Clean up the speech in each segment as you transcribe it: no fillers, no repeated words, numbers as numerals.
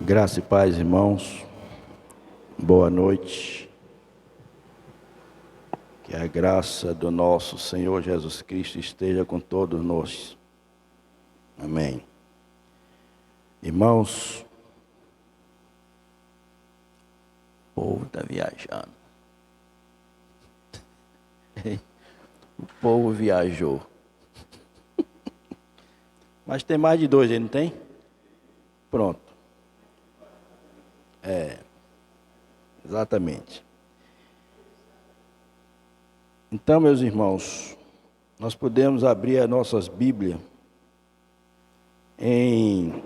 Graça e paz, irmãos. Boa noite. Que a graça do nosso Senhor Jesus Cristo esteja com todos nós. Amém. Irmãos, o povo está viajando. O povo viajou. Mas tem mais de dois aí, não tem? Pronto. Exatamente. Então, meus irmãos, nós podemos abrir as nossas Bíblias em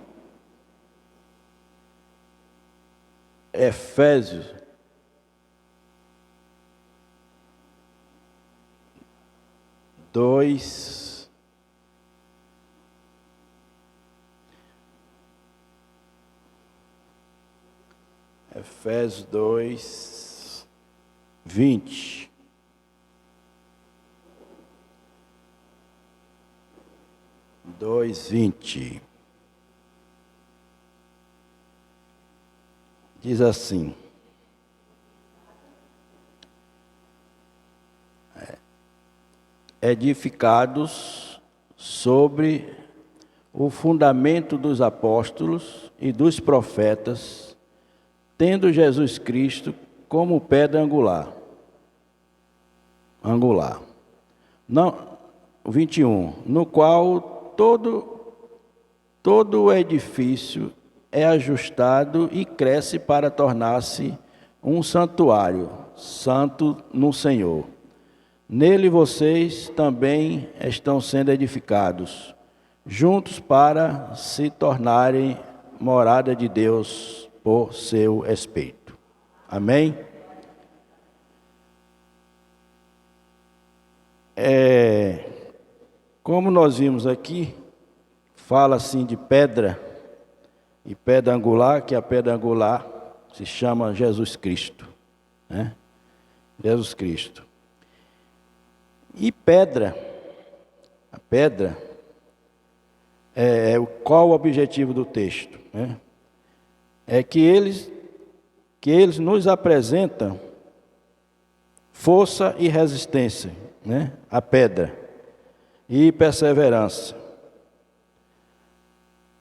Efésios, Efésios 2, 20. Diz assim: edificados sobre o fundamento dos apóstolos e dos profetas, tendo Jesus Cristo como pedra angular. Não, 21. No qual todo o edifício é ajustado e cresce para tornar-se um santuário santo no Senhor. Nele vocês também estão sendo edificados, juntos para se tornarem morada de Deus por seu Espírito. Amém? Como nós vimos aqui, fala assim de pedra e pedra angular, que a pedra angular se chama Jesus Cristo, né? Jesus Cristo. E a pedra, qual o objetivo do texto, né? É que eles nos apresentam força e resistência, né? A pedra e perseverança.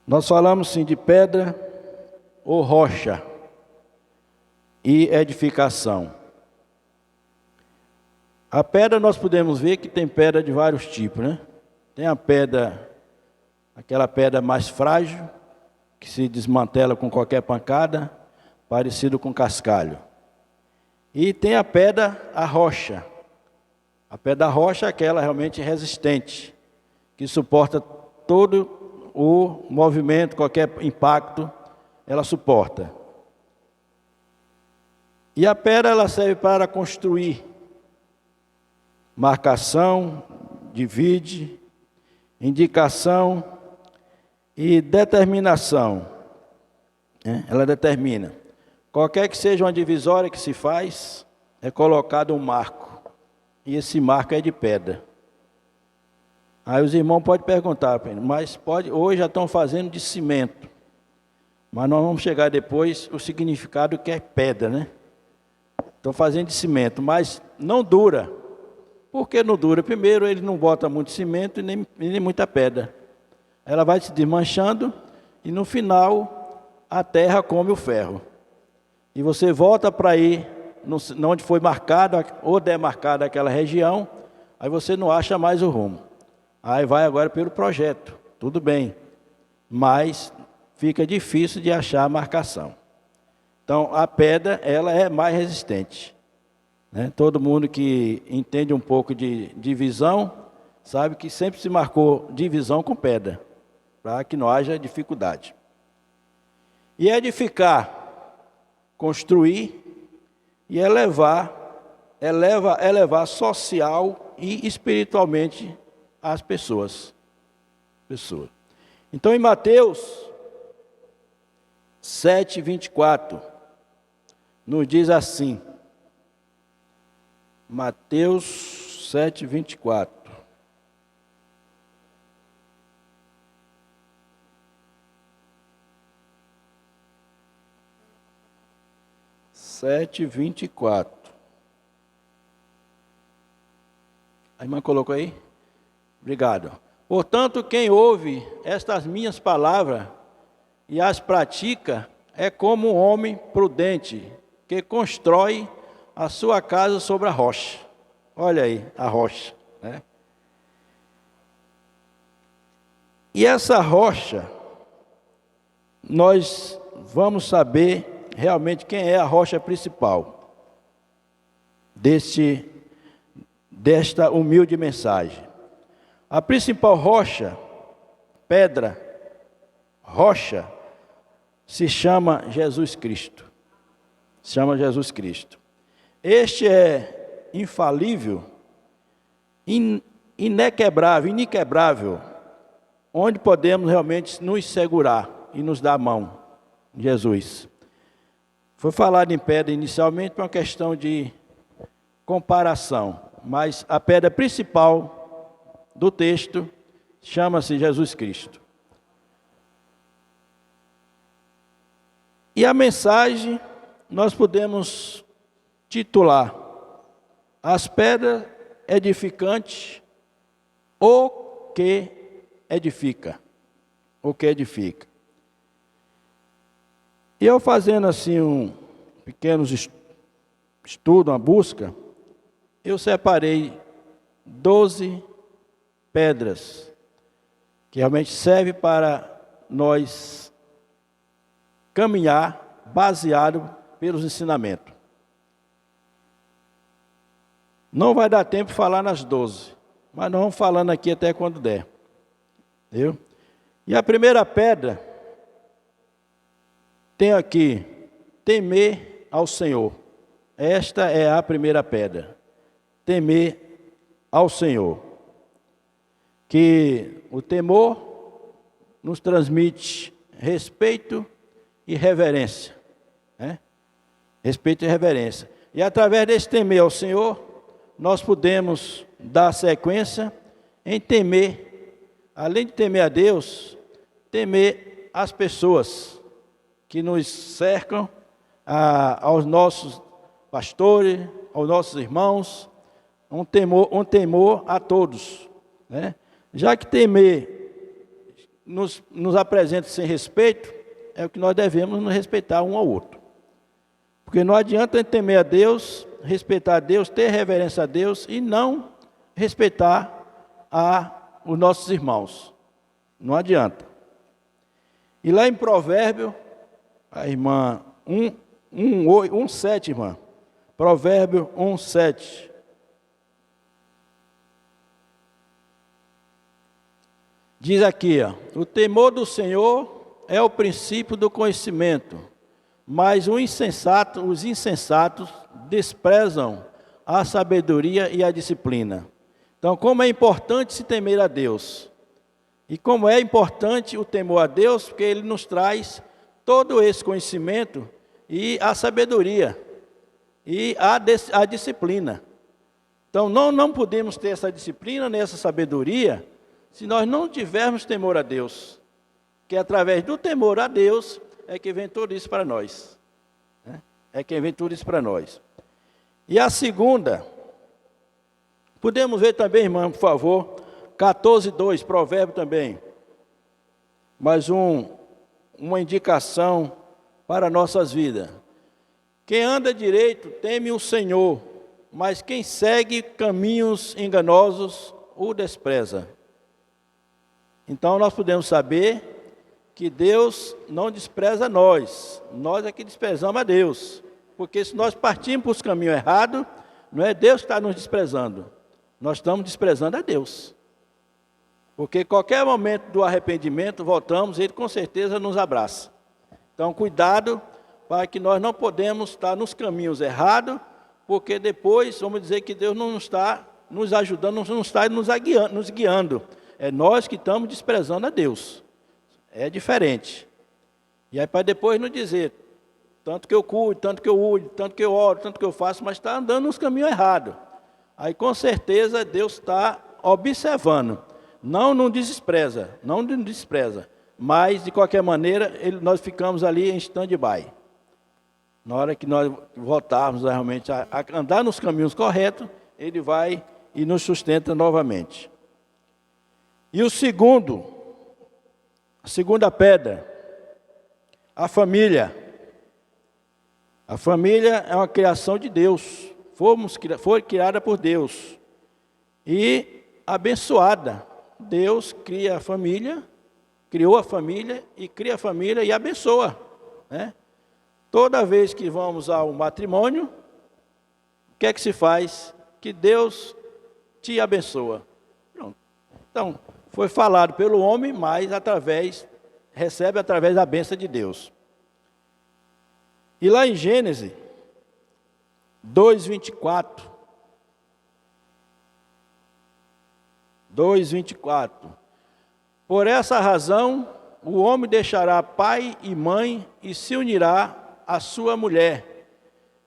Nós falamos sim de pedra ou rocha e edificação. A pedra nós podemos ver que tem pedra de vários tipos, né? Tem a pedra, aquela pedra mais frágil, que se desmantela com qualquer pancada, parecido com cascalho. E tem a pedra, a rocha. A pedra rocha é aquela realmente resistente, que suporta todo o movimento, qualquer impacto, ela suporta. E a pedra ela serve para construir. Marcação, divide, indicação e determinação. Ela determina. Qualquer que seja uma divisória que se faz, é colocado um marco. E esse marco é de pedra. Aí os irmãos podem perguntar, mas hoje já estão fazendo de cimento. Mas nós vamos chegar depois o significado que é pedra, né? Estão fazendo de cimento, mas não dura. Por que não dura? Primeiro, ele não bota muito cimento e nem muita pedra. Ela vai se desmanchando e no final a terra come o ferro. E você volta para ir onde foi marcada ou demarcada aquela região, aí você não acha mais o rumo. Aí vai agora pelo projeto, tudo bem, mas fica difícil de achar a marcação. Então a pedra ela é mais resistente. Todo mundo que entende um pouco de divisão, sabe que sempre se marcou divisão com pedra, para que não haja dificuldade. E edificar, construir e elevar social e espiritualmente as pessoas. Então em Mateus 7:24, nos diz assim, Mateus 7:24. 7:24. A irmã colocou aí? Obrigado. Portanto, quem ouve estas minhas palavras e as pratica é como um homem prudente que constrói a sua casa sobre a rocha. Olha aí, a rocha, né? E essa rocha, nós vamos saber realmente quem é a rocha principal desta humilde mensagem. A principal rocha, pedra, rocha, se chama Jesus Cristo. Se chama Jesus Cristo. Este é infalível, inquebrável, onde podemos realmente nos segurar e nos dar a mão. Jesus. Foi falado em pedra inicialmente por uma questão de comparação, mas a pedra principal do texto chama-se Jesus Cristo. E a mensagem nós podemos titular: As pedras edificantes, o que edifica. O que edifica. E eu fazendo assim um pequeno estudo, uma busca, eu separei 12 pedras que realmente servem para nós caminhar baseado pelos ensinamentos. Não vai dar tempo de falar nas 12, mas nós vamos falando aqui até quando der. Entendeu? E a primeira pedra tem aqui, temer ao Senhor. Esta é a primeira pedra. Temer ao Senhor. Que o temor nos transmite respeito e reverência. Né? Respeito e reverência. E através desse temer ao Senhor, nós podemos dar sequência em temer, além de temer a Deus, temer as pessoas que nos cercam, aos nossos pastores, aos nossos irmãos, um temor a todos. Né? Já que temer nos apresenta sem respeito, é o que nós devemos nos respeitar um ao outro. Porque não adianta temer a Deus, respeitar a Deus, ter reverência a Deus e não respeitar os nossos irmãos. Não adianta. E lá em Provérbio, a irmã 1:7, irmã. Provérbio 1:7. Diz aqui, ó, o temor do Senhor é o princípio do conhecimento, mas os insensatos desprezam a sabedoria e a disciplina. Então, como é importante se temer a Deus. E como é importante o temor a Deus, porque Ele nos traz todo esse conhecimento e a sabedoria e a disciplina. Então, não podemos ter essa disciplina, nem essa sabedoria, se nós não tivermos temor a Deus. Que através do temor a Deus é que vem tudo isso para nós. Né? É que vem tudo isso para nós. E a segunda, podemos ver também, irmã, por favor, 14:2, provérbio também. Mais uma indicação para nossas vidas. Quem anda direito teme o Senhor, mas quem segue caminhos enganosos o despreza. Então nós podemos saber que Deus não despreza nós é que desprezamos a Deus. Porque se nós partimos para os caminhos errados, não é Deus que está nos desprezando, nós estamos desprezando a Deus. Porque qualquer momento do arrependimento, voltamos, Ele com certeza nos abraça. Então, cuidado, para que nós não podemos estar nos caminhos errados, porque depois vamos dizer que Deus não está nos ajudando, não está nos guiando. É nós que estamos desprezando a Deus. É diferente. E aí para depois não dizer, tanto que eu cuido, tanto que eu uso, tanto que eu oro, tanto que eu faço, mas está andando nos caminhos errados. Aí com certeza Deus está observando. Não nos despreza, mas de qualquer maneira nós ficamos ali em stand-by. Na hora que nós voltarmos realmente a andar nos caminhos corretos, Ele vai e nos sustenta novamente. E a segunda pedra, a família. A família é uma criação de Deus. Foi criada por Deus e abençoada. Deus cria a família, criou a família e cria a família e abençoa, né? Toda vez que vamos ao matrimônio, o que é que se faz? Que Deus te abençoa. Pronto. Então, foi falado pelo homem, mas recebe através da bênção de Deus. E lá em Gênesis 2:24, por essa razão, o homem deixará pai e mãe e se unirá à sua mulher,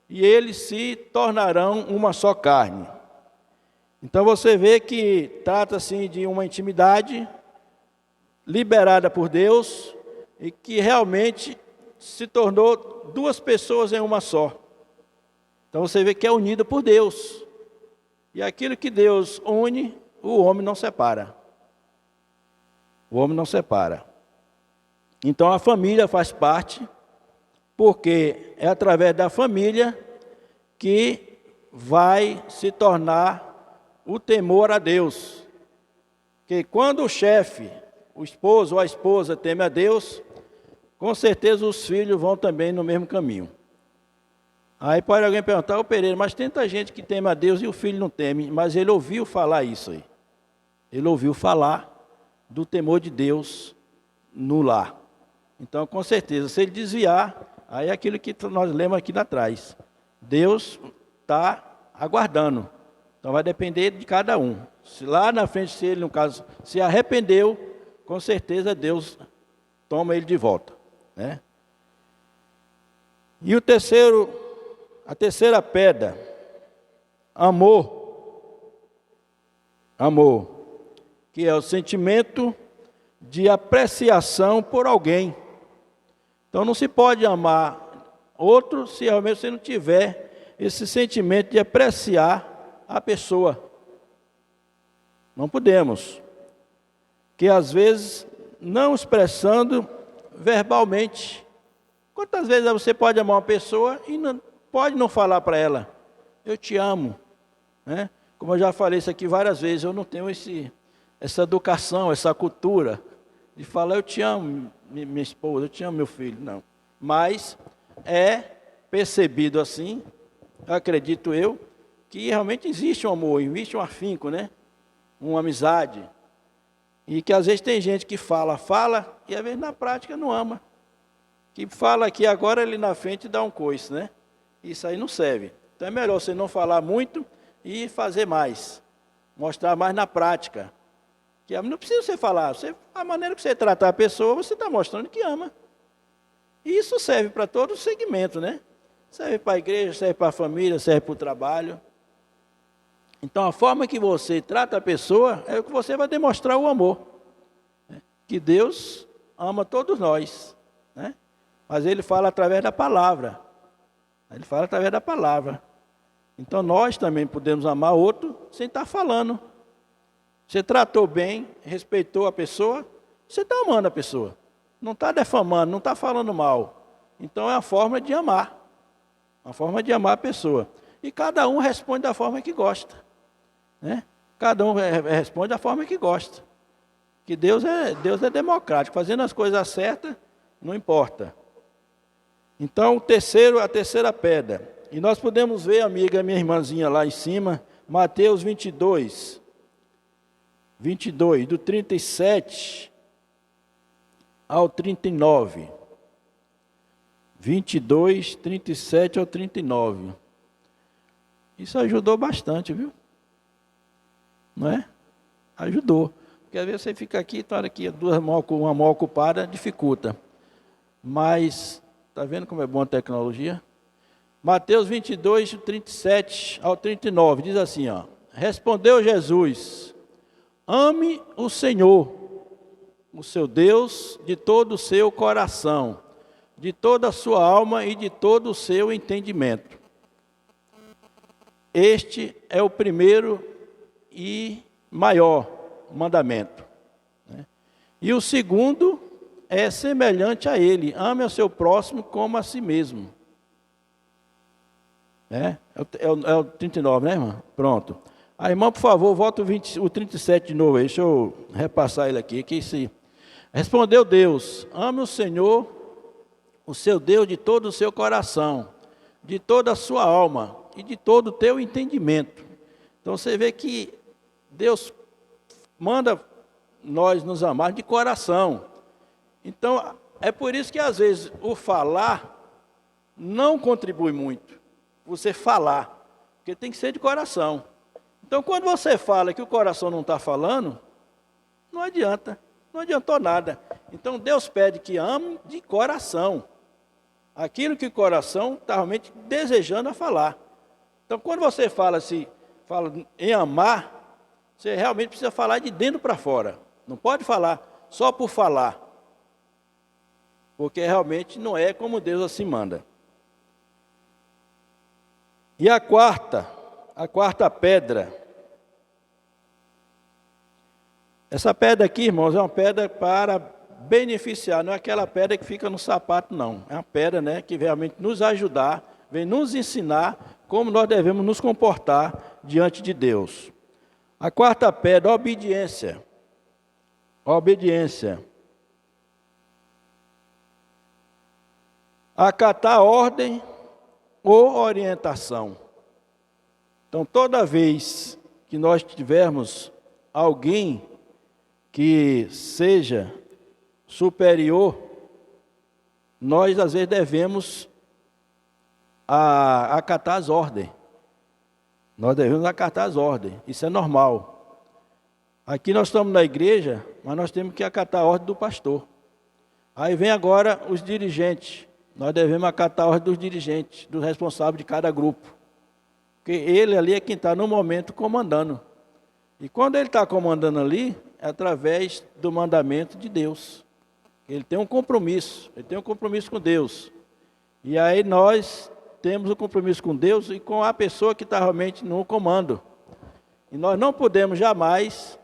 e eles se tornarão uma só carne. Então você vê que trata-se de uma intimidade liberada por Deus e que realmente se tornou duas pessoas em uma só. Então você vê que é unido por Deus. E aquilo que Deus une, o homem não separa. O homem não separa. Então a família faz parte, porque é através da família que vai se tornar o temor a Deus. Que quando o chefe, o esposo ou a esposa teme a Deus, com certeza os filhos vão também no mesmo caminho. Aí pode alguém perguntar, ô Pereira, mas tem tanta gente que teme a Deus e o filho não teme. Mas ele ouviu falar isso aí. Ele ouviu falar do temor de Deus no lar. Então, com certeza, se ele desviar, aí é aquilo que nós lemos aqui atrás. Deus está aguardando. Então vai depender de cada um. Se lá na frente, se ele, no caso, se arrependeu, com certeza Deus toma ele de volta, né? E a terceira pedra, amor. Amor, que é o sentimento de apreciação por alguém. Então não se pode amar outro se realmente você não tiver esse sentimento de apreciar a pessoa. Não podemos. Que às vezes não expressando verbalmente. Quantas vezes você pode amar uma pessoa e não, pode não falar para ela, eu te amo, né? Como eu já falei isso aqui várias vezes, eu não tenho essa educação, essa cultura de falar eu te amo, minha esposa, eu te amo, meu filho, não. Mas é percebido assim, acredito eu, que realmente existe um amor, existe um afinco, né? Uma amizade. E que às vezes tem gente que fala, e às vezes na prática não ama. Que fala aqui agora, ele na frente dá um coice, né? Isso aí não serve. Então é melhor você não falar muito e fazer mais. Mostrar mais na prática. Que não precisa você falar. A maneira que você tratar a pessoa, você está mostrando que ama. E isso serve para todo o segmento, né? Serve para a igreja, serve para a família, serve para o trabalho. Então a forma que você trata a pessoa é o que você vai demonstrar o amor. Né? Que Deus ama todos nós, né? Mas Ele fala através da palavra. Ele fala através da palavra. Então nós também podemos amar outro sem estar falando. Você tratou bem, respeitou a pessoa, você está amando a pessoa. Não está defamando, não está falando mal. Então é a forma de amar. Uma forma de amar a pessoa. E cada um responde da forma que gosta, né? Cada um responde da forma que gosta. Que Deus é democrático. Fazendo as coisas certas, não importa. Então, a terceira pedra. E nós podemos ver, amiga, minha irmãzinha lá em cima, Mateus 22, do 37 ao 39. 22, 37 ao 39. Isso ajudou bastante, viu? Não é? Ajudou. Porque às vezes você fica aqui, está aqui, uma mão ocupada, dificulta. Mas, está vendo como é bom a tecnologia? Mateus 22, 37 ao 39, diz assim, ó. Respondeu Jesus, ame o Senhor, o seu Deus, de todo o seu coração, de toda a sua alma e de todo o seu entendimento. Este é o primeiro e maior mandamento. E o segundo é semelhante a ele: ame ao seu próximo como a si mesmo. É o 39, né, irmã? Pronto. A irmã, por favor, volta o 37 de novo aí. Deixa eu repassar ele aqui. Respondeu Deus: ame o Senhor, o seu Deus, de todo o seu coração, de toda a sua alma e de todo o teu entendimento. Então você vê que Deus manda nós nos amar de coração. Então é por isso que às vezes o falar não contribui muito. Você falar, porque tem que ser de coração. Então quando você fala que o coração não está falando, não adianta, não adiantou nada. Então Deus pede que ame de coração aquilo que o coração está realmente desejando a falar. Então quando você fala em amar, você realmente precisa falar de dentro para fora. Não pode falar só por falar, porque realmente não é como Deus assim manda. E a quarta pedra. Essa pedra aqui, irmãos, é uma pedra para beneficiar, não é aquela pedra que fica no sapato, não. É uma pedra, né, que realmente nos ajudar, vem nos ensinar como nós devemos nos comportar diante de Deus. A quarta pedra, obediência. Obediência. Acatar a ordem ou orientação. Então, toda vez que nós tivermos alguém que seja superior, nós às vezes devemos acatar as ordens. Nós devemos acatar as ordens, isso é normal. Aqui nós estamos na igreja, mas nós temos que acatar a ordem do pastor. Aí vem agora os dirigentes. Nós devemos acatar a ordem dos dirigentes, do responsável de cada grupo. Porque ele ali é quem está no momento comandando. E quando ele está comandando ali, é através do mandamento de Deus. Ele tem um compromisso com Deus. E aí nós temos um compromisso com Deus e com a pessoa que está realmente no comando. E nós não podemos jamais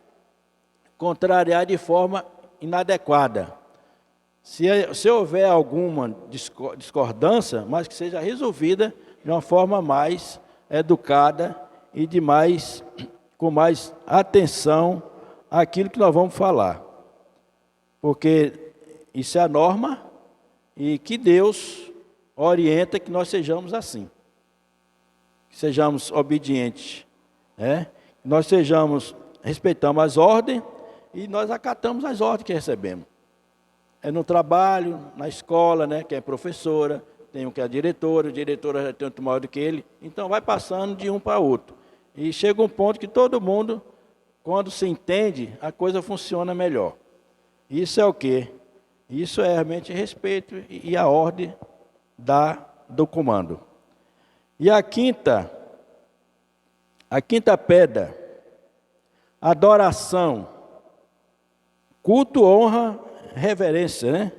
contrariar de forma inadequada. Se houver alguma discordância, mas que seja resolvida de uma forma mais educada e com mais atenção àquilo que nós vamos falar. Porque isso é a norma e que Deus orienta que nós sejamos assim. Que sejamos obedientes, né? Que nós respeitamos as ordens e nós acatamos as ordens que recebemos. É no trabalho, na escola, né, que é professora, tem um que é diretora, o diretor já tem outro maior do que ele, então vai passando de um para outro. E chega um ponto que todo mundo, quando se entende, a coisa funciona melhor. Isso é o quê? Isso é realmente respeito e a ordem do comando. E a quinta pedra, adoração, culto, honra, reverência, né?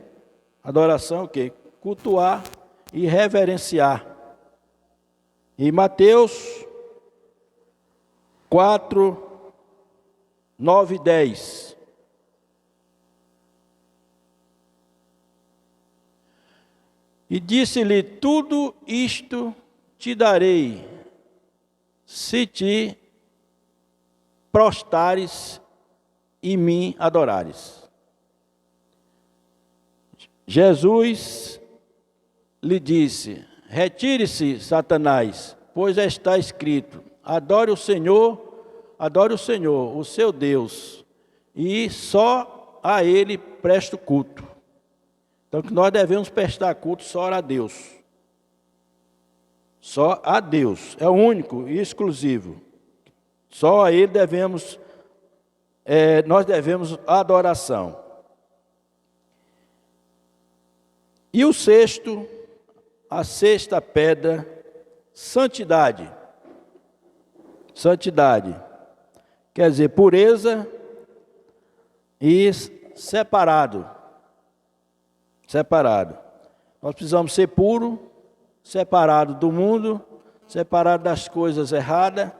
Adoração é o quê? Cultuar e reverenciar. E Mateus 4, 9 e 10. E disse-lhe: tudo isto te darei, se te prostrares e me adorares. Jesus lhe disse: retire-se, Satanás, pois está escrito: adore o Senhor, o seu Deus, e só a Ele preste culto. Então, que nós devemos prestar culto só a Deus. Só a Deus, é o único e exclusivo. Só a Ele nós devemos adoração. E a sexta pedra, santidade. Santidade, quer dizer, pureza e separado. Nós precisamos ser puros, separados do mundo, separados das coisas erradas,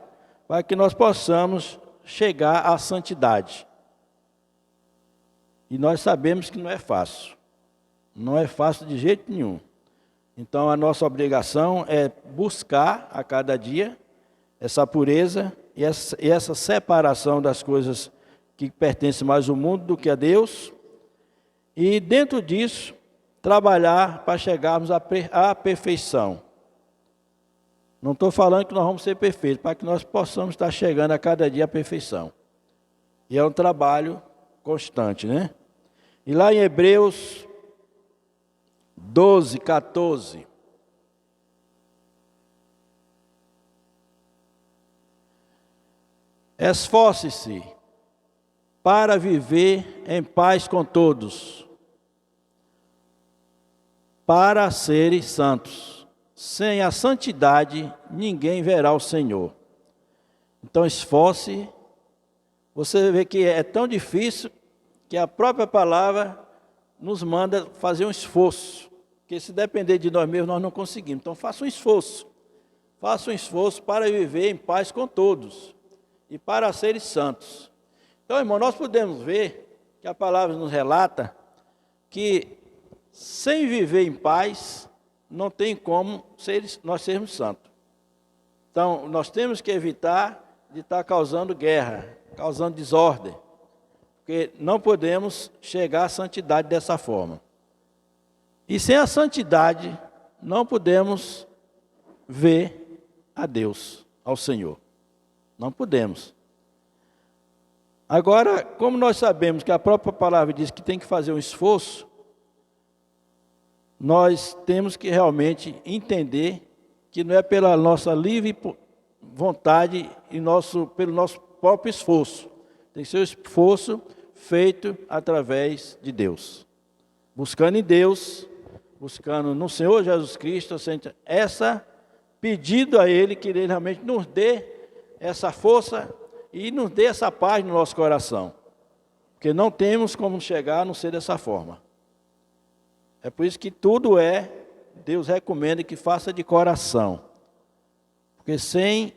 para que nós possamos chegar à santidade. E nós sabemos que não é fácil. Não é fácil de jeito nenhum. Então a nossa obrigação é buscar a cada dia essa pureza e essa separação das coisas que pertencem mais ao mundo do que a Deus. E dentro disso, trabalhar para chegarmos à perfeição. Não estou falando que nós vamos ser perfeitos, para que nós possamos estar chegando a cada dia à perfeição. E é um trabalho constante, né? E lá em Hebreus 12, 14. Esforce-se para viver em paz com todos, para serem santos. Sem a santidade, ninguém verá o Senhor. Então, esforce. Você vê que é tão difícil que a própria palavra nos manda fazer um esforço. Porque se depender de nós mesmos, nós não conseguimos. Então, faça um esforço. Faça um esforço para viver em paz com todos e para serem santos. Então, irmão, nós podemos ver que a palavra nos relata que sem viver em paz, não tem como nós sermos santos. Então, nós temos que evitar de estar causando guerra, causando desordem, porque não podemos chegar à santidade dessa forma. E sem a santidade, não podemos ver a Deus, ao Senhor. Não podemos. Agora, como nós sabemos que a própria palavra diz que tem que fazer um esforço, nós temos que realmente entender que não é pela nossa livre vontade e pelo nosso próprio esforço. Tem que ser um esforço feito através de Deus. Buscando em Deus, buscando no Senhor Jesus Cristo, pedido a Ele que Ele realmente nos dê essa força e nos dê essa paz no nosso coração. Porque não temos como chegar a não ser dessa forma. É por isso que Deus recomenda que faça de coração. Porque se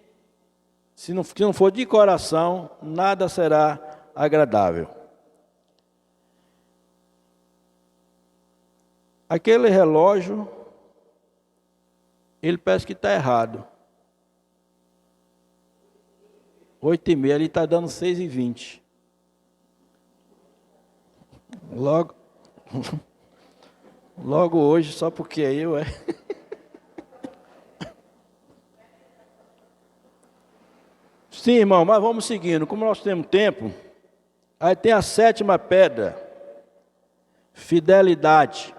não for de coração, nada será agradável. Aquele relógio, ele parece que está errado. 8h30, ele está dando 6h20. Logo hoje, só porque eu Sim, irmão, mas vamos seguindo. Como nós temos tempo, aí tem a 7ª pedra. Fidelidade.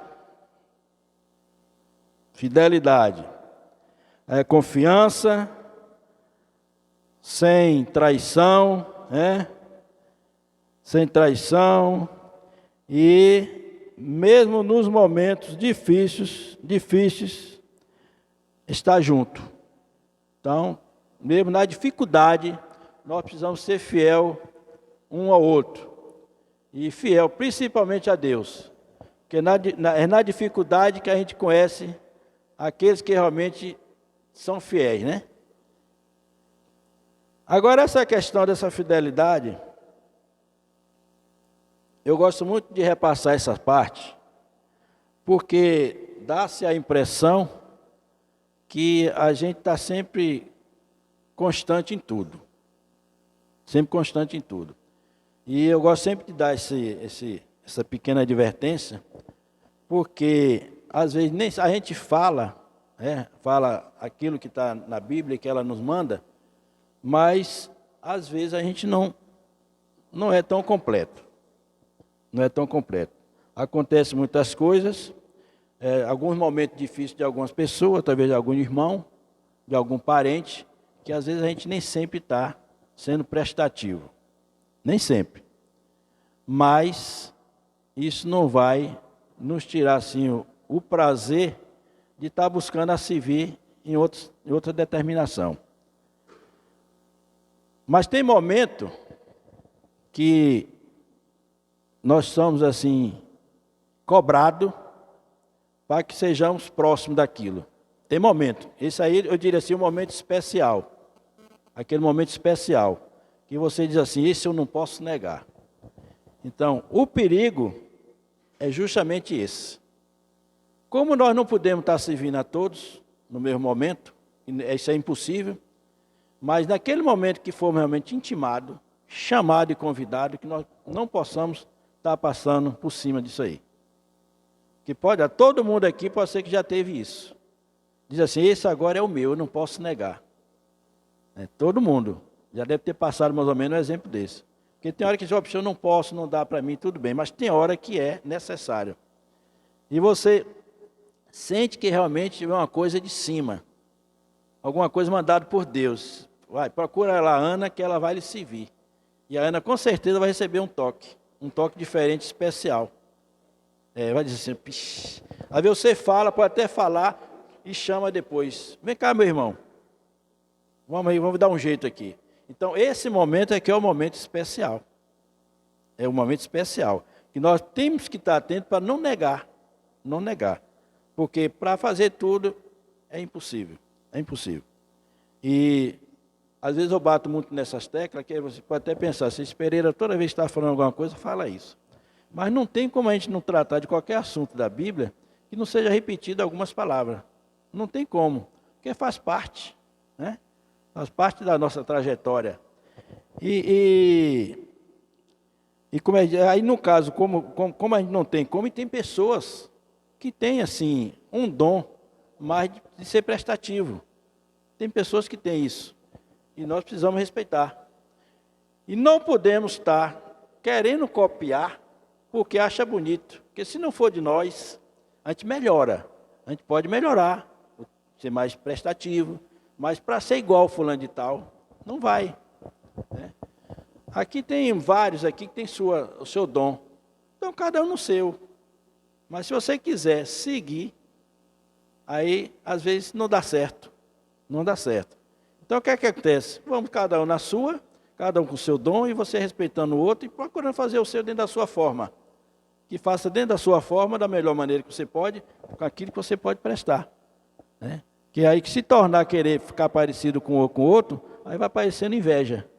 Fidelidade. É confiança, sem traição, Sem traição e mesmo nos momentos difíceis, estar junto. Então, mesmo na dificuldade, nós precisamos ser fiel um ao outro. E fiel principalmente a Deus. Porque é na dificuldade que a gente conhece aqueles que realmente são fiéis, né? Agora, essa questão dessa fidelidade, eu gosto muito de repassar essa parte, porque dá-se a impressão que a gente está sempre constante em tudo. Sempre constante em tudo. E eu gosto sempre de dar essa pequena advertência, porque às vezes nem a gente fala aquilo que está na Bíblia, que ela nos manda, mas às vezes a gente não é tão completo. Não é tão completo. Acontecem muitas coisas, alguns momentos difíceis de algumas pessoas, talvez de algum irmão, de algum parente, que às vezes a gente nem sempre está sendo prestativo. Nem sempre. Mas isso não vai nos tirar assim o prazer de estar buscando a servir em outra determinação. Mas tem momento que nós somos assim cobrados para que sejamos próximos daquilo. Tem momento. Esse aí, eu diria assim, um momento especial. Aquele momento especial. Que você diz assim, esse eu não posso negar. Então, o perigo é justamente esse. Como nós não podemos estar servindo a todos no mesmo momento, isso é impossível, mas naquele momento que formos realmente intimados, chamados e convidados, que nós não possamos estar passando por cima disso aí. Que pode, todo mundo aqui pode ser que já teve isso. Diz assim, esse agora é o meu, eu não posso negar. Todo mundo já deve ter passado mais ou menos um exemplo desse. Porque tem hora que diz, eu não posso, não dá para mim, tudo bem, mas tem hora que é necessário. E você sente que realmente é uma coisa de cima, alguma coisa mandada por Deus. Vai, procura lá a Ana que ela vai lhe servir. E a Ana com certeza vai receber um toque diferente, especial. Vai dizer assim, pish. Aí você fala, pode até falar e chama depois. Vem cá, meu irmão. Vamos aí, vamos dar um jeito aqui. Então, esse momento é que é o momento especial. É um momento especial. Que nós temos que estar atentos para não negar. Não negar. Porque para fazer tudo é impossível. É impossível. E às vezes eu bato muito nessas teclas, que você pode até pensar, se Pereira toda vez que está falando alguma coisa, fala isso. Mas não tem como a gente não tratar de qualquer assunto da Bíblia que não seja repetido algumas palavras. Não tem como, porque faz parte, né? Faz parte da nossa trajetória. E como aí no caso, como a gente não tem como, e tem pessoas que têm assim um dom mais de ser prestativo. Tem pessoas que têm isso. E nós precisamos respeitar. E não podemos estar querendo copiar porque acha bonito. Porque se não for de nós, a gente melhora. A gente pode melhorar, ser mais prestativo. Mas para ser igual ao fulano de tal, não vai. Né? Aqui tem vários aqui que tem o seu dom. Então cada um no seu. Mas se você quiser seguir, aí às vezes não dá certo. Não dá certo. Então o que é que acontece? Vamos cada um na sua, cada um com o seu dom, e você respeitando o outro e procurando fazer o seu dentro da sua forma. Que faça dentro da sua forma, da melhor maneira que você pode, com aquilo que você pode prestar. Né? Que aí que se tornar querer ficar parecido com o outro, aí vai parecendo inveja.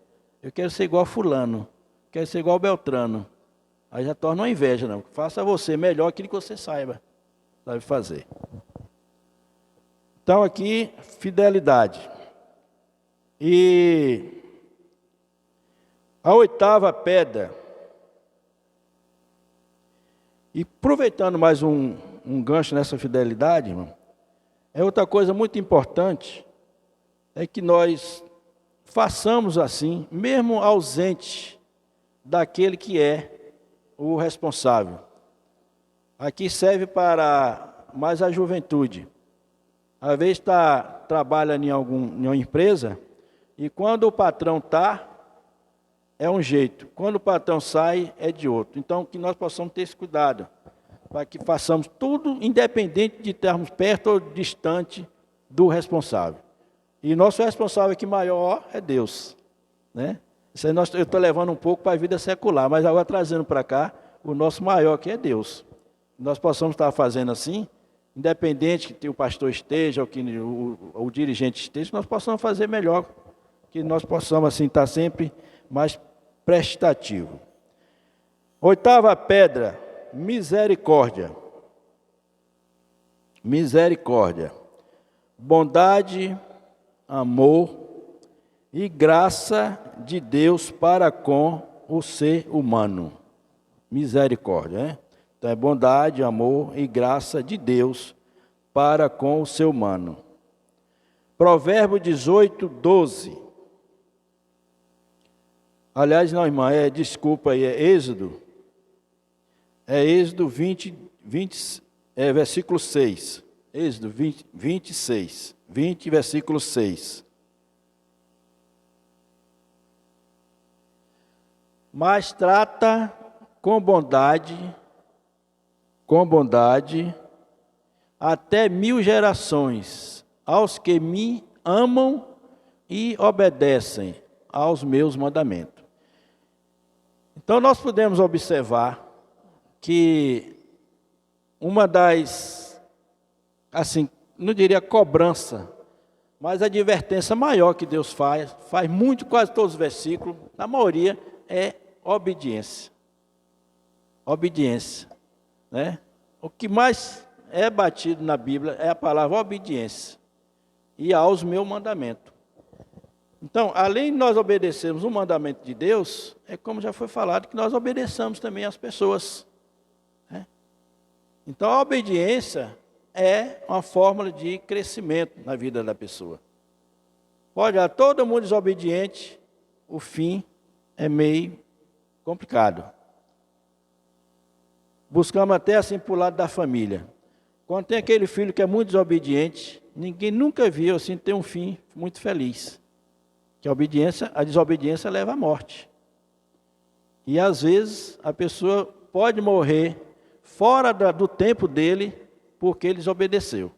Eu quero ser igual a fulano, quero ser igual a Beltrano. Aí já torna uma inveja, não. Faça você melhor aquilo que você sabe fazer. Então aqui, fidelidade. E a oitava pedra, e aproveitando mais um gancho nessa fidelidade, irmão, é outra coisa muito importante, é que nós façamos assim, mesmo ausente daquele que é o responsável. Aqui serve para mais a juventude. Às vezes trabalha em uma empresa, e quando o patrão está, é um jeito. Quando o patrão sai, é de outro. Então, que nós possamos ter esse cuidado, para que façamos tudo, independente de estarmos perto ou distante do responsável. E nosso responsável aqui maior é Deus. Né? Isso aí eu estou levando um pouco para a vida secular, mas agora trazendo para cá, o nosso maior aqui é Deus. Nós possamos estar fazendo assim, independente que o pastor esteja, ou que o dirigente esteja, nós possamos fazer melhor, que nós possamos assim estar sempre mais prestativo. Oitava pedra, misericórdia. Misericórdia. Bondade, amor e graça de Deus para com o ser humano. Misericórdia, né? Então é bondade, amor e graça de Deus para com o ser humano. Provérbio 18, 12. Aliás, não, irmã, desculpa aí, é Êxodo. É Êxodo 20, versículo 6. Êxodo 26, versículo 6. Mas trata com bondade, até 1000 gerações, aos que me amam e obedecem aos meus mandamentos. Então, nós podemos observar que uma das assim, não diria cobrança, mas a advertência maior que Deus faz muito, quase todos os versículos, na maioria, é obediência. Obediência, né? O que mais é batido na Bíblia é a palavra obediência. E aos meus mandamentos. Então, além de nós obedecermos o mandamento de Deus, é como já foi falado, que nós obedeçamos também às pessoas. Né? Então, a obediência é uma fórmula de crescimento na vida da pessoa. Olha, todo mundo desobediente, o fim é meio complicado. Buscamos até assim para o lado da família. Quando tem aquele filho que é muito desobediente, ninguém nunca viu assim ter um fim muito feliz. Que a desobediência leva à morte. E às vezes a pessoa pode morrer fora do tempo dele porque ele desobedeceu.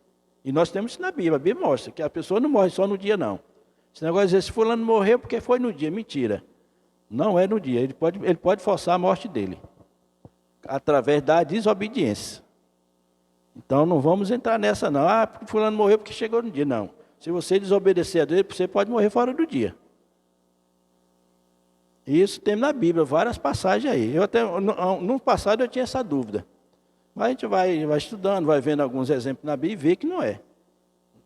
E nós temos isso na Bíblia. A Bíblia mostra que a pessoa não morre só no dia, não. Esse negócio de dizer, se fulano morreu porque foi no dia, mentira. Não é no dia, ele pode forçar a morte dele. Através da desobediência. Então não vamos entrar nessa não. Ah, porque fulano morreu porque chegou no dia. Não. Se você desobedecer a Deus, você pode morrer fora do dia. Isso tem na Bíblia, várias passagens aí. Eu até, no passado eu tinha essa dúvida. Mas a gente vai estudando, vai vendo alguns exemplos na Bíblia e vê que não é.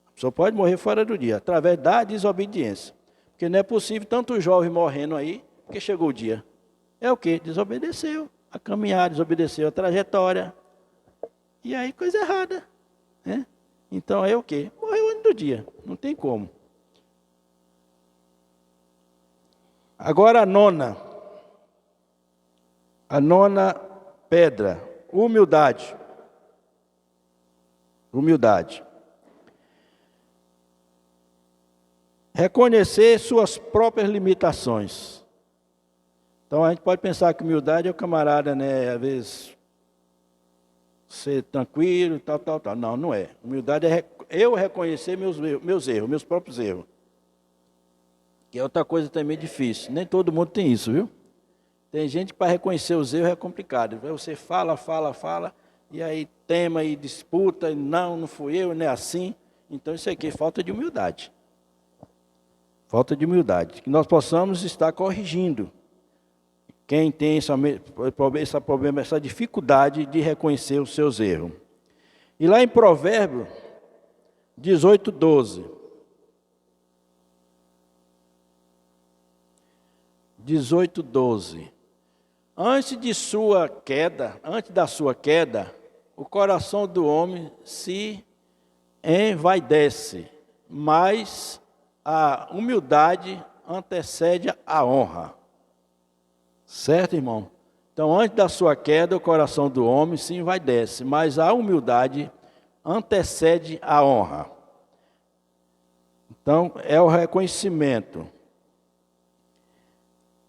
A pessoa pode morrer fora do dia, através da desobediência. Porque não é possível tanto jovem morrendo aí, porque chegou o dia. É o quê? Desobedeceu a caminhar, desobedeceu a trajetória. E aí, coisa errada. Né? Então é o quê? Morreu antes do dia, não tem como. Agora a nona pedra, humildade. Humildade. Reconhecer suas próprias limitações. Então a gente pode pensar que humildade é o camarada, né, às vezes ser tranquilo, tal. Não, não é. Humildade é eu reconhecer meus erros, meus próprios erros. Que é outra coisa também difícil. Nem todo mundo tem isso, viu? Tem gente que para reconhecer os erros é complicado. Você fala, e aí tema e disputa, e não fui eu, não é assim. Então isso aqui é falta de humildade. Falta de humildade. Que nós possamos estar corrigindo. Quem tem esse problema, essa dificuldade de reconhecer os seus erros. E lá em Provérbios 18:12. 18:12. Antes da sua queda, o coração do homem se envaidece, mas a humildade antecede a honra. Certo, irmão? Então, antes da sua queda, o coração do homem se envaidece, mas a humildade antecede a honra. Então, é o reconhecimento.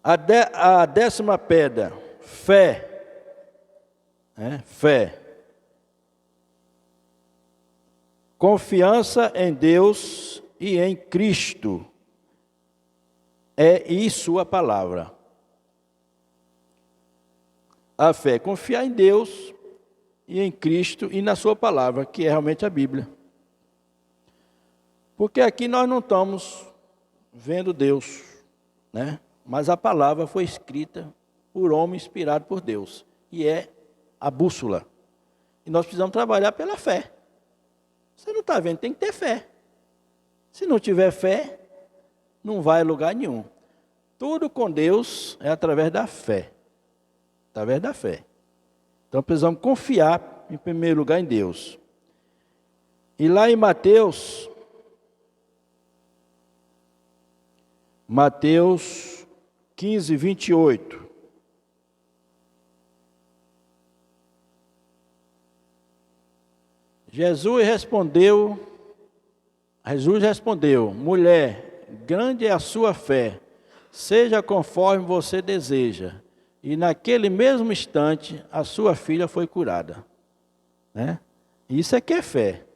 A 10ª pedra, fé. Fé. Confiança em Deus e em Cristo. E sua palavra. A fé é confiar em Deus e em Cristo e na sua palavra, que é realmente a Bíblia. Porque aqui nós não estamos vendo Deus, né? Mas a palavra foi escrita por homem inspirado por Deus. E é a bússola. E nós precisamos trabalhar pela fé. Você não está vendo, tem que ter fé. Se não tiver fé, não vai a lugar nenhum. Tudo com Deus é através da fé. Através da fé. Então precisamos confiar, em primeiro lugar, em Deus. E lá em Mateus 15:28. Jesus respondeu, mulher, grande é a sua fé, seja conforme você deseja. E naquele mesmo instante, a sua filha foi curada. Né? Isso é que é fé.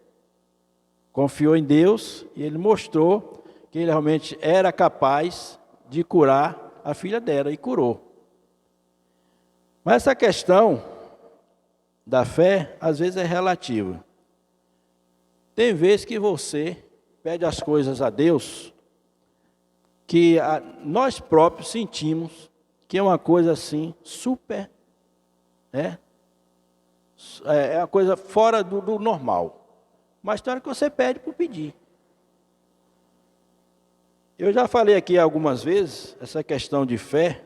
Confiou em Deus e ele mostrou que ele realmente era capaz de curar a filha dela e curou. Mas essa questão da fé, às vezes é relativa. Tem vezes que você pede as coisas a Deus que nós próprios sentimos que é uma coisa assim, super, é uma coisa fora do normal. Mas tem hora que você pede por pedir. Eu já falei aqui algumas vezes, essa questão de fé.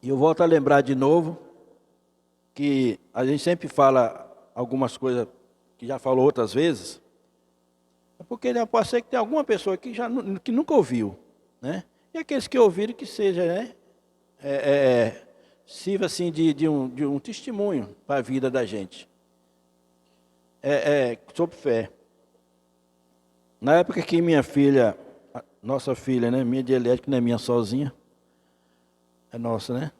E eu volto a lembrar de novo, que a gente sempre fala algumas coisas que já falou outras vezes, é porque pode ser que tem alguma pessoa que nunca ouviu, né? E aqueles que ouviram que seja, né? Sirva assim de um testemunho para a vida da gente. Sobre fé. Na época que minha filha, nossa filha, né? Minha de Eliette, que não é minha sozinha, é nossa, né?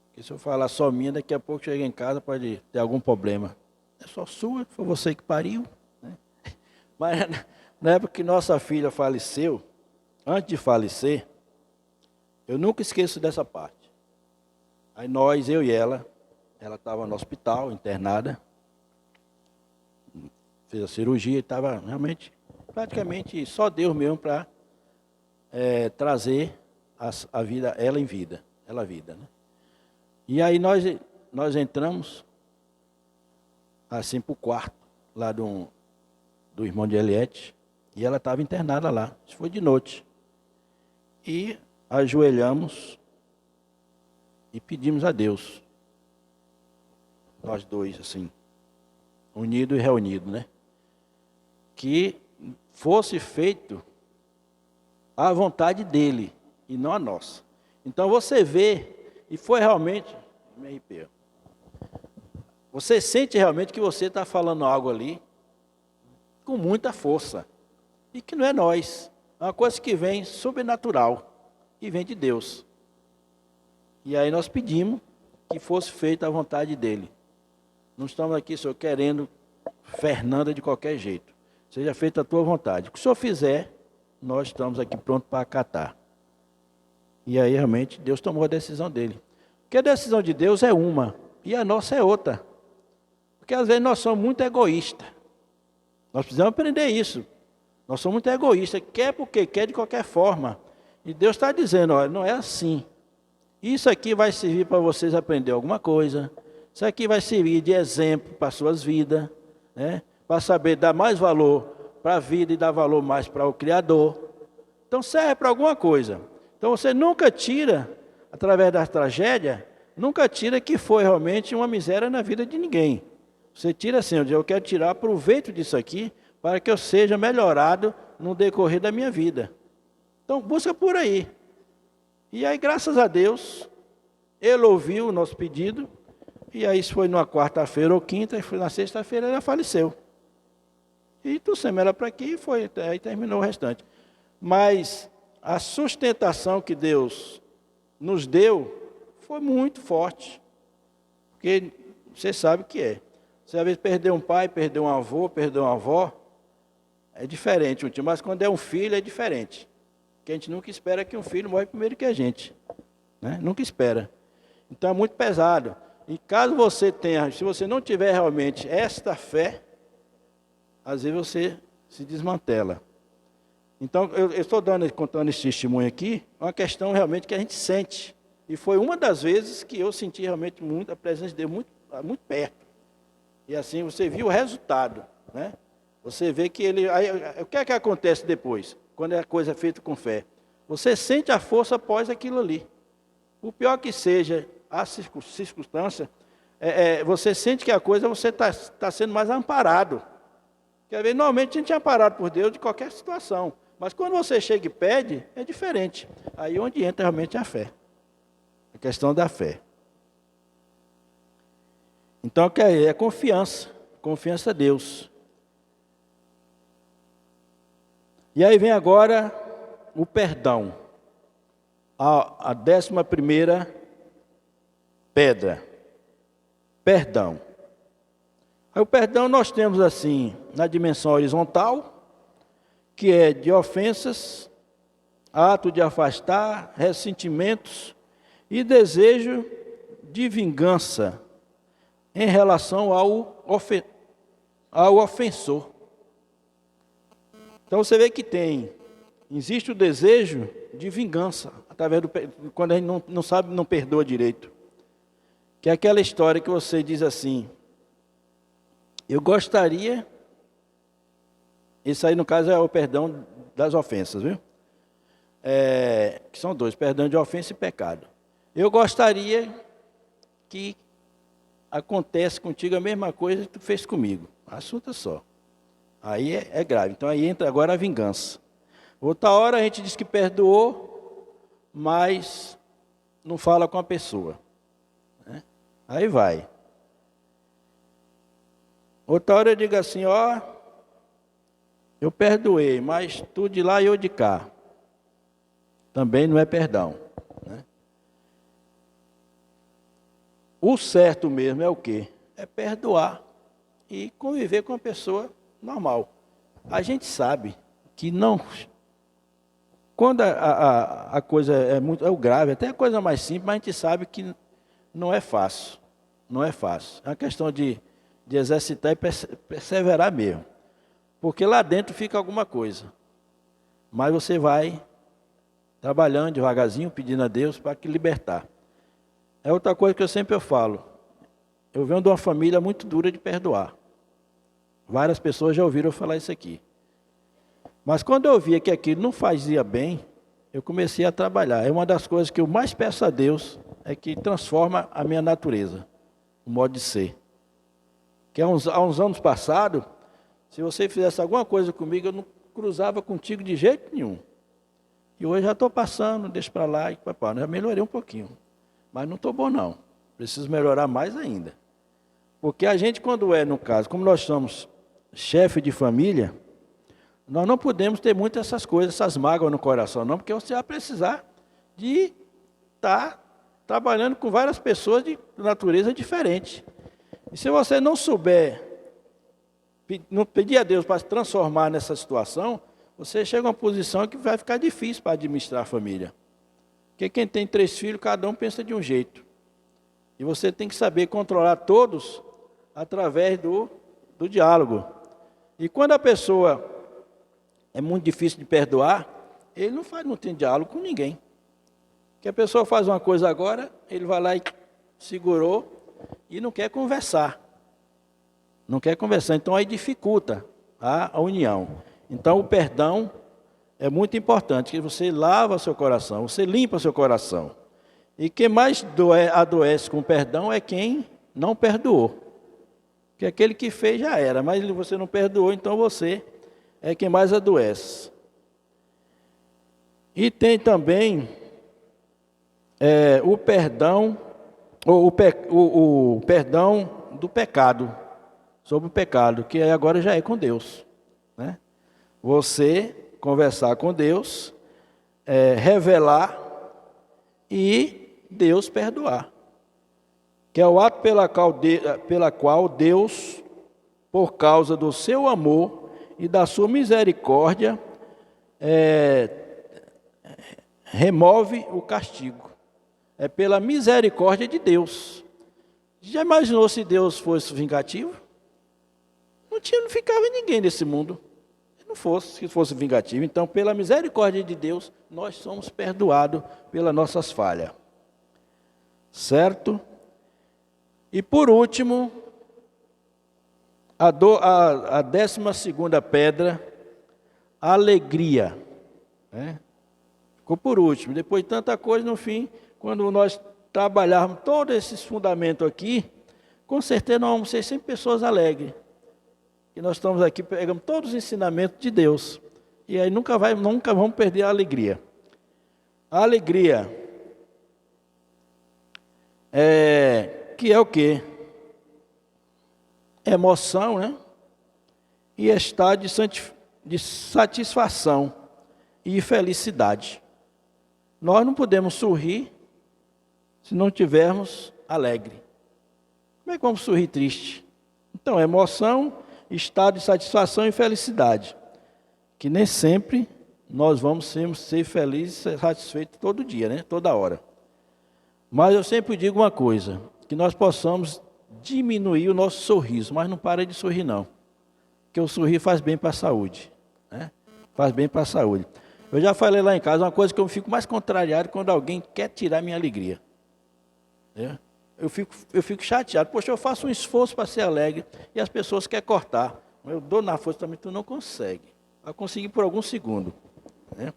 Porque se eu falar só minha, daqui a pouco chega em casa, pode ter algum problema. É só sua, foi você que pariu, né? Mas na época que nossa filha faleceu, antes de falecer, eu nunca esqueço dessa parte. Aí eu e ela estava no hospital, internada, fez a cirurgia e estava realmente, praticamente só Deus mesmo para trazer a vida, ela em vida, né? E aí nós entramos assim para o quarto lá do irmão de Eliette, e ela estava internada lá, isso foi de noite. E ajoelhamos e pedimos a Deus, nós dois assim, unidos e reunidos, né? Que fosse feito a vontade dele e não a nossa. Então você vê, e foi realmente, me arrepio. Você sente realmente que você está falando algo ali com muita força. E que não é nós. É uma coisa que vem sobrenatural. E vem de Deus. E aí nós pedimos que fosse feita a vontade dele. Não estamos aqui, Senhor, querendo Fernanda de qualquer jeito. Seja feita a tua vontade. O que o Senhor fizer, nós estamos aqui prontos para acatar. E aí realmente Deus tomou a decisão dele. Porque a decisão de Deus é uma e a nossa é outra. Porque às vezes nós somos muito egoístas. Nós precisamos aprender isso. Nós somos muito egoístas. Quer porque quer de qualquer forma. E Deus está dizendo, olha, não é assim. Isso aqui vai servir para vocês aprender alguma coisa. Isso aqui vai servir de exemplo para as suas vidas. Né? Para saber dar mais valor para a vida e dar valor mais para o Criador. Então serve para alguma coisa. Então você nunca tira, através da tragédia, nunca tira que foi realmente uma miséria na vida de ninguém. Você tira assim, eu quero tirar proveito disso aqui, para que eu seja melhorado no decorrer da minha vida. Então busca por aí. E aí, graças a Deus, ele ouviu o nosso pedido, e aí isso foi numa quarta-feira ou quinta, e foi na sexta-feira ela faleceu. E trouxemos ela para aqui e foi, aí terminou o restante. Mas a sustentação que Deus nos deu foi muito forte. Porque você sabe o que é. Você às vezes perdeu um pai, perdeu um avô, perdeu uma avó, é diferente, mas quando é um filho é diferente. Porque a gente nunca espera que um filho morre primeiro que a gente. Né? Nunca espera. Então é muito pesado. E caso você tenha, se você não tiver realmente esta fé, às vezes você se desmantela. Então, eu estou contando esse testemunho aqui, uma questão realmente que a gente sente. E foi uma das vezes que eu senti realmente muito a presença de Deus muito perto. E assim, você viu o resultado, né? Você vê que ele... Aí, o que é que acontece depois, quando a coisa é feita com fé? Você sente a força após aquilo ali. O pior que seja a circunstância, você sente que a coisa, você está sendo mais amparado. Quer ver? Normalmente a gente é amparado por Deus de qualquer situação. Mas quando você chega e pede, é diferente. Aí é onde entra realmente a fé. A questão da fé. Então, é confiança. Confiança a Deus. E aí vem agora o perdão. A 11ª pedra. Perdão. Aí o perdão nós temos assim, na dimensão horizontal, que é de ofensas, ato de afastar, ressentimentos e desejo de vingança em relação ao ofensor. Então você vê que existe o desejo de vingança, através quando a gente não sabe, não perdoa direito. Que é aquela história que você diz assim, eu gostaria, isso aí no caso é o perdão das ofensas, viu? Que são dois, perdão de ofensa e pecado. Eu gostaria que acontece contigo a mesma coisa que tu fez comigo. Assunto só. Aí é grave. Então aí entra agora a vingança. Outra hora a gente diz que perdoou, mas não fala com a pessoa. Né? Aí vai. Outra hora eu digo assim, ó, eu perdoei, mas tu de lá e eu de cá. Também não é perdão. Né? O certo mesmo é o quê? É perdoar e conviver com a pessoa normal. A gente sabe que não... Quando a coisa é o grave, até a coisa mais simples, mas a gente sabe que não é fácil. Não é fácil. É uma questão de exercitar e perseverar mesmo. Porque lá dentro fica alguma coisa. Mas você vai trabalhando devagarzinho, pedindo a Deus para que libertar. É outra coisa que eu sempre falo. Eu venho de uma família muito dura de perdoar. Várias pessoas já ouviram eu falar isso aqui. Mas quando eu via que aquilo não fazia bem, eu comecei a trabalhar. É uma das coisas que eu mais peço a Deus, é que transforma a minha natureza, o modo de ser. Que há uns anos passados, se você fizesse alguma coisa comigo, eu não cruzava contigo de jeito nenhum. E hoje já estou passando, deixa para lá, e papai, já melhorei um pouquinho. Mas não estou bom não, preciso melhorar mais ainda. Porque a gente quando no caso, como nós somos chefe de família, nós não podemos ter muitas essas coisas, essas mágoas no coração, não, porque você vai precisar de estar trabalhando com várias pessoas de natureza diferente. E se você não souber, não pedir a Deus para se transformar nessa situação, você chega a uma posição que vai ficar difícil para administrar a família. Porque quem tem 3 filhos, cada um pensa de um jeito. E você tem que saber controlar todos através do diálogo. E quando a pessoa é muito difícil de perdoar, ele não tem diálogo com ninguém. Que a pessoa faz uma coisa agora, ele vai lá e segurou e não quer conversar. Não quer conversar, então aí dificulta a união. Então o perdão é muito importante, que você lava seu coração, você limpa seu coração. E quem mais adoece com perdão é quem não perdoou. Porque aquele que fez já era, mas você não perdoou, então você é quem mais adoece. E tem também o perdão, o perdão do pecado, sobre o pecado, que agora já é com Deus. Né? Você conversar com Deus, revelar e Deus perdoar. Que é o ato pela qual Deus, por causa do seu amor e da sua misericórdia, remove o castigo. É pela misericórdia de Deus. Já imaginou se Deus fosse vingativo? Não ficava ninguém nesse mundo. Se fosse vingativo. Então, pela misericórdia de Deus, nós somos perdoados pelas nossas falhas. Certo? E por último, a 12ª pedra, a alegria. Né? Ficou por último. Depois de tanta coisa, no fim, quando nós trabalharmos todos esses fundamentos aqui, com certeza nós vamos ser sempre pessoas alegres. E nós estamos aqui, pegamos todos os ensinamentos de Deus. E aí nunca vamos perder a alegria. A alegria que é o quê? Emoção, né? E estado de satisfação e felicidade. Nós não podemos sorrir se não tivermos alegre. Como é que vamos sorrir triste? Então, emoção, estado de satisfação e felicidade. Que nem sempre nós vamos ser felizes e satisfeitos todo dia, né? Toda hora. Mas eu sempre digo uma coisa, que nós possamos diminuir o nosso sorriso, mas não para de sorrir não. Porque o sorrir faz bem para a saúde, né? Faz bem para a saúde. Eu já falei lá em casa, uma coisa que eu fico mais contrariado quando alguém quer tirar minha alegria. Né? Eu fico chateado. Poxa, eu faço um esforço para ser alegre e as pessoas querem cortar. Eu dou na força também, tu não consegue. Vai conseguir por alguns segundos. Né?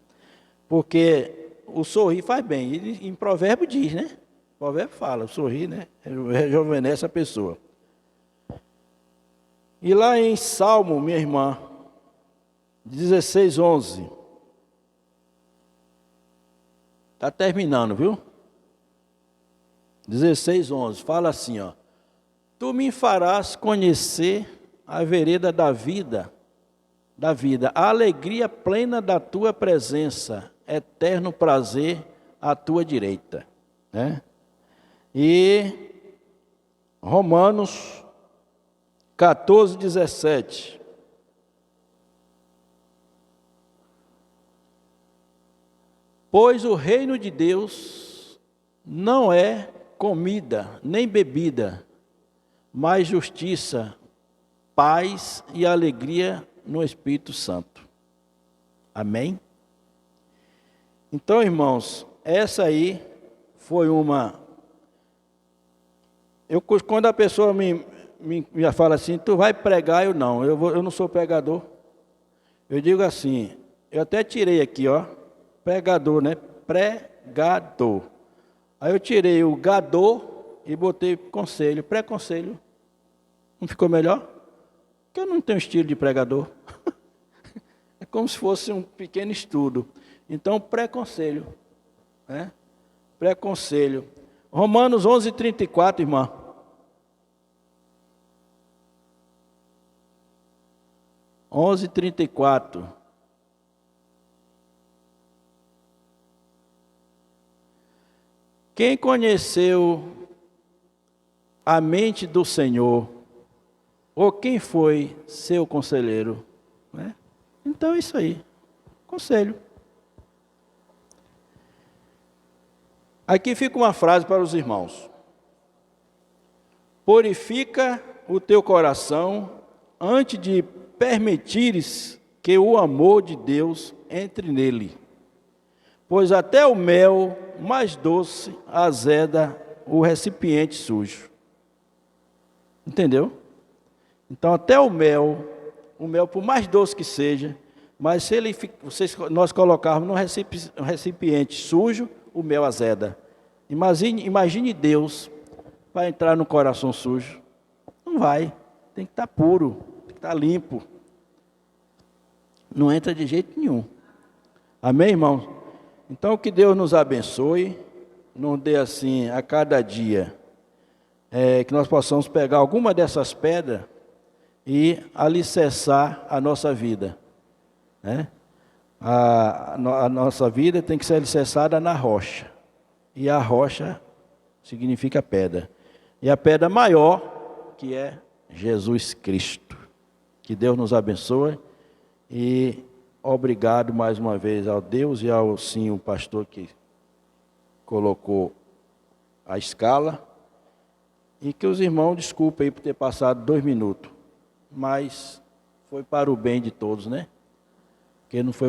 Porque o sorrir faz bem. E em provérbio diz, né? O provérbio fala, o sorrir, né? Rejuvenesce a pessoa. E lá em Salmo, minha irmã, 16:11. Está terminando, viu? 16:11. Fala assim, ó. Tu me farás conhecer a vereda da vida, a alegria plena da tua presença, eterno prazer à tua direita. Né? E Romanos 14:17. Pois o reino de Deus não é comida nem bebida, mas justiça, paz e alegria no Espírito Santo. Amém? Então, irmãos, essa aí foi uma... quando a pessoa me fala assim, tu vai pregar, eu não sou pregador. Eu digo assim, eu até tirei aqui, ó, pregador, né? Pregador. Aí eu tirei o gador e botei conselho, pré-conselho. Não ficou melhor? Porque eu não tenho estilo de pregador. É como se fosse um pequeno estudo. Então, pré-conselho. Né? Pré-conselho. Romanos 11:34, irmã. Onze 34. Quem conheceu a mente do Senhor, ou quem foi seu conselheiro? Né? Então é isso aí, conselho. Aqui fica uma frase para os irmãos. Purifica o teu coração antes de permitires que o amor de Deus entre nele. Pois até o mel mais doce azeda o recipiente sujo. Entendeu? Então até o mel por mais doce que seja, mas se nós colocarmos num recipiente sujo, o mel azeda. Imagine Deus para entrar no coração sujo. Não vai, tem que estar puro, tem que estar limpo. Não entra de jeito nenhum. Amém, irmão? Então, que Deus nos abençoe, nos dê assim, a cada dia, que nós possamos pegar alguma dessas pedras e alicerçar a nossa vida. Né? A nossa vida tem que ser alicerçada na rocha. E a rocha significa pedra. E a pedra maior, que é Jesus Cristo. Que Deus nos abençoe e... Obrigado mais uma vez ao Deus e ao sim, o pastor que colocou a escala. E que os irmãos desculpem aí por ter passado 2 minutos. Mas foi para o bem de todos, né? Porque não foi